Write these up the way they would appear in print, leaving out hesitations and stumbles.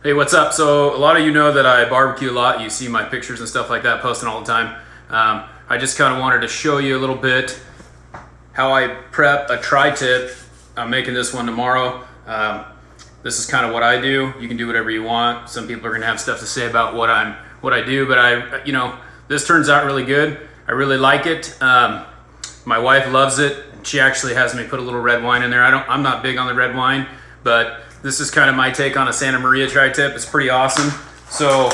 Hey, what's up? So a lot of you know that I barbecue a lot. You see my pictures and stuff like that posting all the time. I just kind of wanted to show you a little bit how I prep a tri-tip. I'm making this one tomorrow. This is kind of what I do. You can do whatever you want. Some people are gonna have stuff to say about what I do, but this turns out really good. I really like it. My wife loves it. She actually has me put a little red wine in there. I'm not big on the red wine, but this is kind of my take on a SantaMaria Tri Tip. It's pretty awesome. So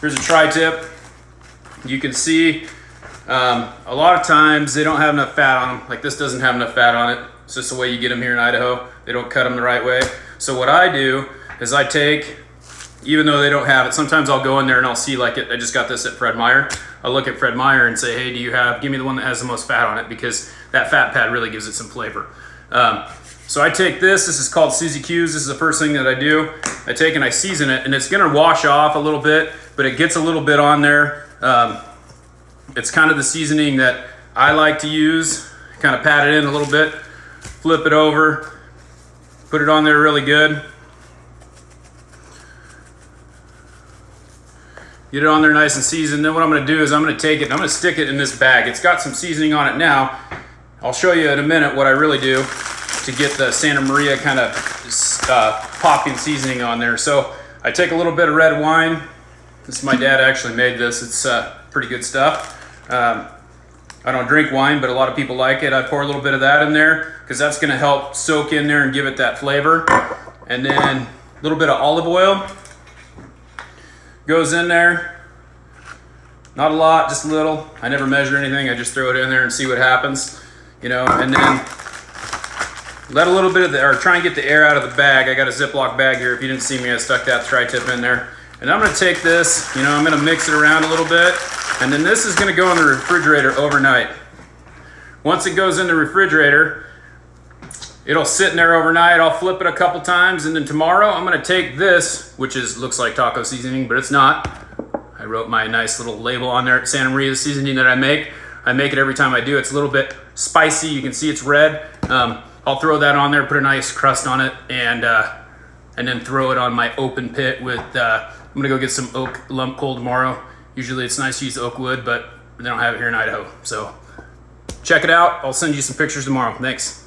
here's a Tri Tip. You can see a lot of times they don't have enough fat on them. Like this doesn't have enough fat on it. It's just the way you get them here in Idaho. They don't cut them the right way. So what I do is I take, even though they don't have it, sometimes I'll go in there and I'll see like I just got this at Fred Meyer. I'll look at Fred Meyer and say, hey, give me the one that has the most fat on it, because that fat pad really gives it some flavor. So I take this is called CZQs. This is the first thing that I do. I take and I season it, and it's gonna wash off a little bit, but it gets a little bit on there. It's kind of the seasoning that I like to use. Kind of pat it in a little bit, flip it over, put it on there really good. Get it on there nice and seasoned. Then what I'm gonna do is I'm gonna take it and I'm gonna stick it in this bag. It's got some seasoning on it now. I'll show you in a minute what I really do to get the SantaMaria kind of popping seasoning on there. So I take a little bit of red wine. My dad actually made this. It's pretty good stuff. I don't drink wine, but a lot of people like it. I pour a little bit of that in there because that's gonna help soak in there and give it that flavor. And then a little bit of olive oil goes in there. Not a lot, just a little. I never measure anything. I just throw it in there and see what happens, and then let a little bit of try and get the air out of the bag. I got a Ziploc bag here. If you didn't see me, I stuck that tri-tip in there. And I'm gonna take this, I'm gonna mix it around a little bit. And then this is gonna go in the refrigerator overnight. Once it goes in the refrigerator, it'll sit in there overnight. I'll flip it a couple times. And then tomorrow I'm gonna take this, which looks like taco seasoning, but it's not. I wrote my nice little label on there, SantaMaria seasoning that I make. I make it every time I do. It's a little bit spicy. You can see it's red. I'll throw that on there, put a nice crust on it, and then throw it on my open pit with, I'm gonna go get some oak lump coal tomorrow. Usually it's nice to use oak wood, but they don't have it here in Idaho. So check it out. I'll send you some pictures tomorrow. Thanks.